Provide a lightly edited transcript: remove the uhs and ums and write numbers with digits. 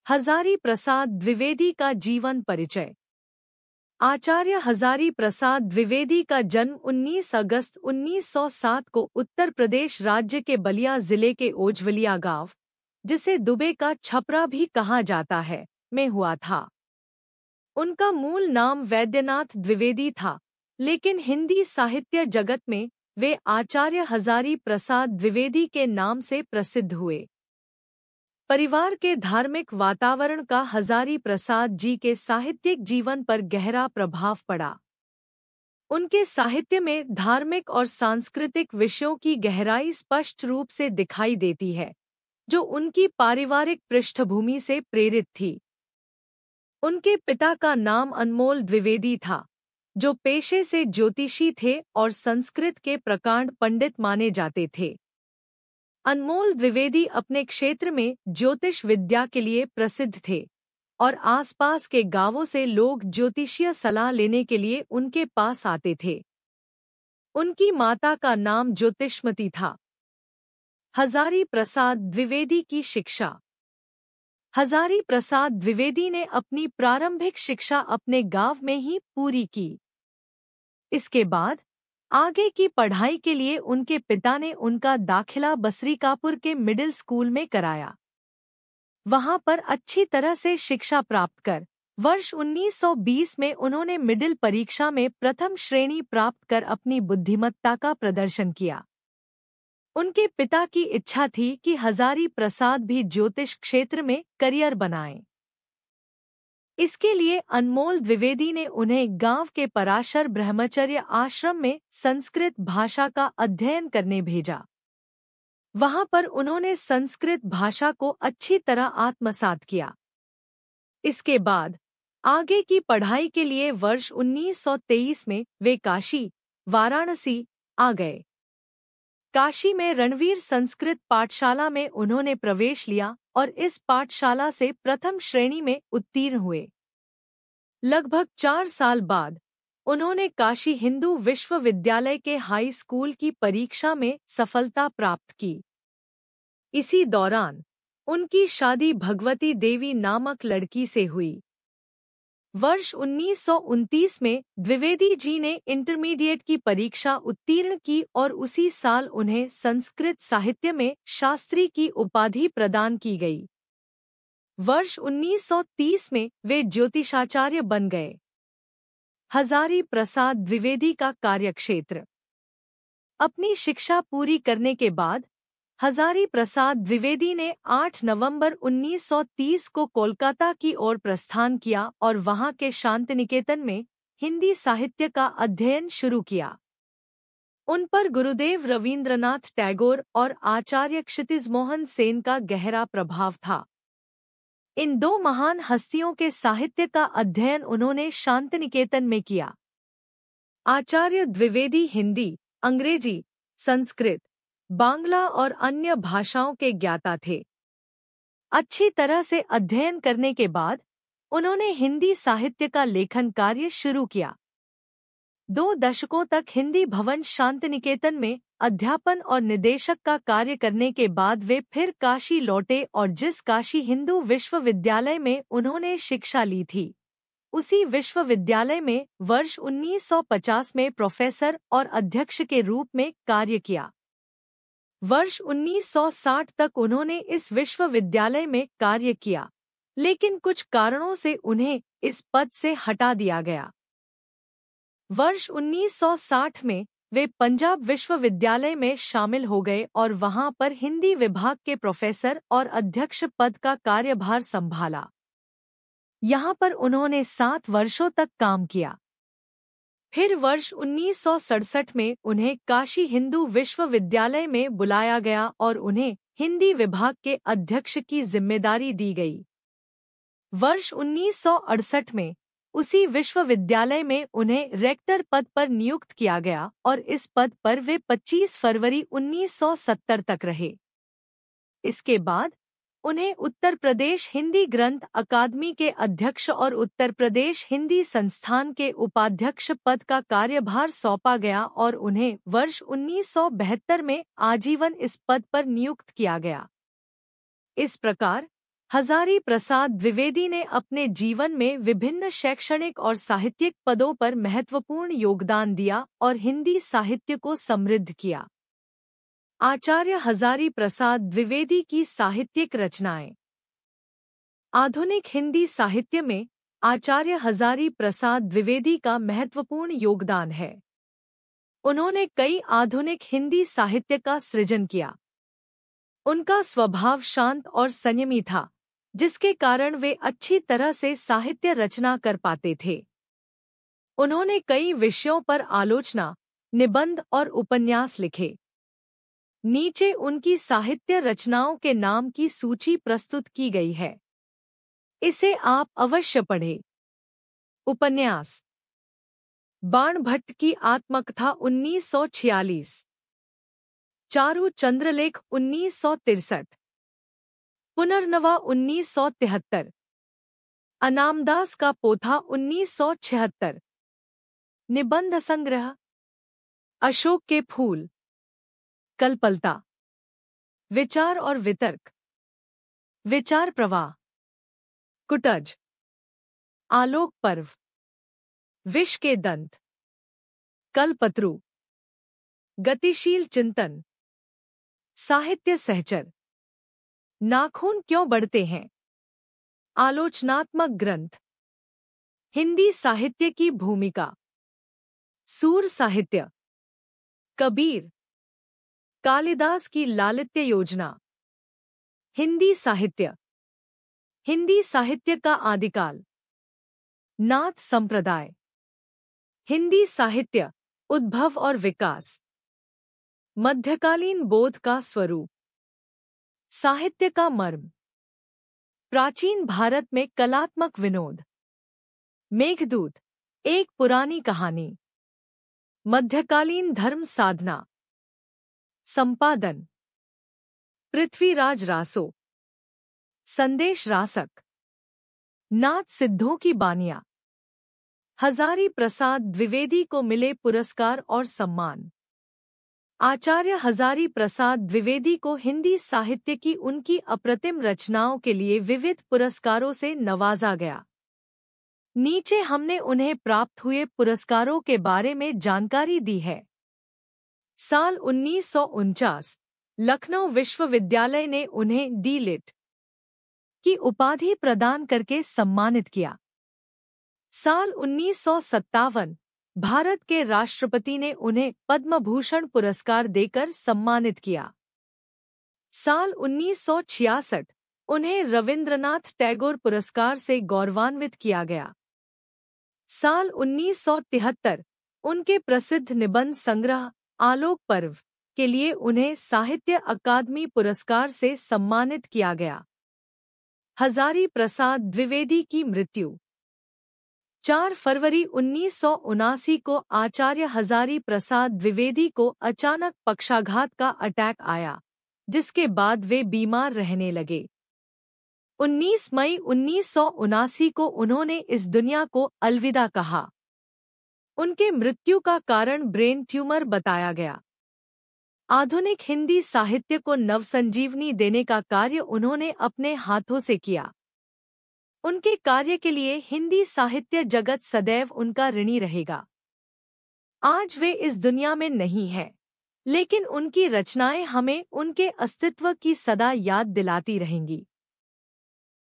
हजारी प्रसाद द्विवेदी का जीवन परिचय। आचार्य हजारी प्रसाद द्विवेदी का जन्म 19 अगस्त 1907 को उत्तर प्रदेश राज्य के बलिया जिले के ओझवलिया गांव, जिसे दुबे का छपरा भी कहा जाता है, में हुआ था। उनका मूल नाम वैद्यनाथ द्विवेदी था, लेकिन हिंदी साहित्य जगत में वे आचार्य हजारी प्रसाद द्विवेदी के नाम से प्रसिद्ध हुए। परिवार के धार्मिक वातावरण का हजारी प्रसाद जी के साहित्यिक जीवन पर गहरा प्रभाव पड़ा। उनके साहित्य में धार्मिक और सांस्कृतिक विषयों की गहराई स्पष्ट रूप से दिखाई देती है, जो उनकी पारिवारिक पृष्ठभूमि से प्रेरित थी। उनके पिता का नाम अनमोल द्विवेदी था, जो पेशे से ज्योतिषी थे और संस्कृत के प्रकांड पंडित माने जाते थे। अनमोल द्विवेदी अपने क्षेत्र में ज्योतिष विद्या के लिए प्रसिद्ध थे और आसपास के गांवों से लोग ज्योतिषीय सलाह लेने के लिए उनके पास आते थे। उनकी माता का नाम ज्योतिष्मती था। हजारी प्रसाद द्विवेदी की शिक्षा। हजारी प्रसाद द्विवेदी ने अपनी प्रारंभिक शिक्षा अपने गांव में ही पूरी की। इसके बाद आगे की पढ़ाई के लिए उनके पिता ने उनका दाखिला बसरीकापुर के मिडिल स्कूल में कराया। वहां पर अच्छी तरह से शिक्षा प्राप्त कर वर्ष 1920 में उन्होंने मिडिल परीक्षा में प्रथम श्रेणी प्राप्त कर अपनी बुद्धिमत्ता का प्रदर्शन किया। उनके पिता की इच्छा थी कि हजारी प्रसाद भी ज्योतिष क्षेत्र में करियर बनाएं। इसके लिए अनमोल द्विवेदी ने उन्हें गांव के पराशर ब्रह्मचर्य आश्रम में संस्कृत भाषा का अध्ययन करने भेजा। वहां पर उन्होंने संस्कृत भाषा को अच्छी तरह आत्मसात किया। इसके बाद आगे की पढ़ाई के लिए वर्ष 1923 में वे काशी, वाराणसी आ गए। काशी में रणवीर संस्कृत पाठशाला में उन्होंने प्रवेश लिया और इस पाठशाला से प्रथम श्रेणी में उत्तीर्ण हुए। लगभग 4 साल बाद उन्होंने काशी हिंदू विश्वविद्यालय के हाई स्कूल की परीक्षा में सफलता प्राप्त की। इसी दौरान उनकी शादी भगवती देवी नामक लड़की से हुई। वर्ष 1929 में द्विवेदी जी ने इंटरमीडिएट की परीक्षा उत्तीर्ण की और उसी साल उन्हें संस्कृत साहित्य में शास्त्री की उपाधि प्रदान की गई। वर्ष 1930 में वे ज्योतिषाचार्य बन गए। हजारी प्रसाद द्विवेदी का कार्यक्षेत्र। अपनी शिक्षा पूरी करने के बाद हजारी प्रसाद द्विवेदी ने 8 नवंबर 1930 को कोलकाता की ओर प्रस्थान किया और वहां के शांतिनिकेतन में हिंदी साहित्य का अध्ययन शुरू किया। उन पर गुरुदेव रवींद्रनाथ टैगोर और आचार्य क्षितिजमोहन सेन का गहरा प्रभाव था। इन दो महान हस्तियों के साहित्य का अध्ययन उन्होंने शांतिनिकेतन में किया। आचार्य द्विवेदी हिंदी, अंग्रेजी, संस्कृत, बांग्ला और अन्य भाषाओं के ज्ञाता थे। अच्छी तरह से अध्ययन करने के बाद उन्होंने हिंदी साहित्य का लेखन कार्य शुरू किया। 2 दशकों तक हिंदी भवन शांतिनिकेतन में अध्यापन और निदेशक का कार्य करने के बाद वे फिर काशी लौटे और जिस काशी हिंदू विश्वविद्यालय में उन्होंने शिक्षा ली थी, उसी विश्वविद्यालय में वर्ष 1950 में प्रोफेसर और अध्यक्ष के रूप में कार्य किया। वर्ष 1960 तक उन्होंने इस विश्वविद्यालय में कार्य किया, लेकिन कुछ कारणों से उन्हें इस पद से हटा दिया गया। वर्ष 1960 में वे पंजाब विश्वविद्यालय में शामिल हो गए और वहां पर हिंदी विभाग के प्रोफेसर और अध्यक्ष पद का कार्यभार संभाला। यहां पर उन्होंने 7 वर्षों तक काम किया। फिर वर्ष 1967 में उन्हें काशी हिंदू विश्वविद्यालय में बुलाया गया और उन्हें हिंदी विभाग के अध्यक्ष की जिम्मेदारी दी गई। वर्ष 1968 में उसी विश्वविद्यालय में उन्हें रेक्टर पद पर नियुक्त किया गया और इस पद पर वे 25 फरवरी 1970 तक रहे। इसके बाद उन्हें उत्तर प्रदेश हिंदी ग्रंथ अकादमी के अध्यक्ष और उत्तर प्रदेश हिंदी संस्थान के उपाध्यक्ष पद का कार्यभार सौंपा गया और उन्हें वर्ष 1972 में आजीवन इस पद पर नियुक्त किया गया। इस प्रकार हजारी प्रसाद द्विवेदी ने अपने जीवन में विभिन्न शैक्षणिक और साहित्यिक पदों पर महत्वपूर्ण योगदान दिया और हिंदी साहित्य को समृद्ध किया। आचार्य हजारी प्रसाद द्विवेदी की साहित्यिक रचनाएं। आधुनिक हिंदी साहित्य में आचार्य हजारी प्रसाद द्विवेदी का महत्वपूर्ण योगदान है। उन्होंने कई आधुनिक हिंदी साहित्य का सृजन किया। उनका स्वभाव शांत और संयमी था, जिसके कारण वे अच्छी तरह से साहित्य रचना कर पाते थे। उन्होंने कई विषयों पर आलोचना, निबंध और उपन्यास लिखे। नीचे उनकी साहित्य रचनाओं के नाम की सूची प्रस्तुत की गई है। इसे आप अवश्य पढ़ें। उपन्यास। बाणभट्ट की आत्मकथा 1946। चारु चंद्रलेख 1963। पुनर्नवा 1973। अनामदास का पोथा 1976। निबंध संग्रह। अशोक के फूल। कल्पलता। विचार और वितर्क। विचार प्रवाह। कुटज। आलोक पर्व। विष के दंत। कल्पत्रु। गतिशील चिंतन। साहित्य सहचर। नाखून क्यों बढ़ते हैं? आलोचनात्मक ग्रंथ। हिंदी साहित्य की भूमिका। सूर साहित्य। कबीर। कालिदास की लालित्य योजना। हिंदी साहित्य। हिंदी साहित्य का आदिकाल। नाथ संप्रदाय। हिंदी साहित्य, उद्भव और विकास। मध्यकालीन बोध का स्वरूप। साहित्य का मर्म। प्राचीन भारत में कलात्मक विनोद। मेघदूत, एक पुरानी कहानी। मध्यकालीन धर्म साधना। संपादन पृथ्वीराज रासो। संदेश रासक। नाथ सिद्धों की बानियां। हजारी प्रसाद द्विवेदी को मिले पुरस्कार और सम्मान। आचार्य हजारी प्रसाद द्विवेदी को हिंदी साहित्य की उनकी अप्रतिम रचनाओं के लिए विविध पुरस्कारों से नवाजा गया। नीचे हमने उन्हें प्राप्त हुए पुरस्कारों के बारे में जानकारी दी है। साल 1949 लखनऊ विश्वविद्यालय ने उन्हें डी.लिट. की उपाधि प्रदान करके सम्मानित किया। साल 1957 भारत के राष्ट्रपति ने उन्हें पद्म भूषण पुरस्कार देकर सम्मानित किया। साल 1966 उन्हें रविंद्रनाथ टैगोर पुरस्कार से गौरवान्वित किया गया। साल 1973 उनके प्रसिद्ध निबंध संग्रह आलोक पर्व के लिए उन्हें साहित्य अकादमी पुरस्कार से सम्मानित किया गया। हजारी प्रसाद द्विवेदी की मृत्यु। 4 फरवरी 1979 को आचार्य हजारी प्रसाद द्विवेदी को अचानक पक्षाघात का अटैक आया, जिसके बाद वे बीमार रहने लगे। 19 मई 1979 को उन्होंने इस दुनिया को अलविदा कहा। उनके मृत्यु का कारण ब्रेन ट्यूमर बताया गया। आधुनिक हिंदी साहित्य को नवसंजीवनी देने का कार्य उन्होंने अपने हाथों से किया। उनके कार्य के लिए हिंदी साहित्य जगत सदैव उनका ऋणी रहेगा। आज वे इस दुनिया में नहीं हैं, लेकिन उनकी रचनाएं हमें उनके अस्तित्व की सदा याद दिलाती रहेंगी।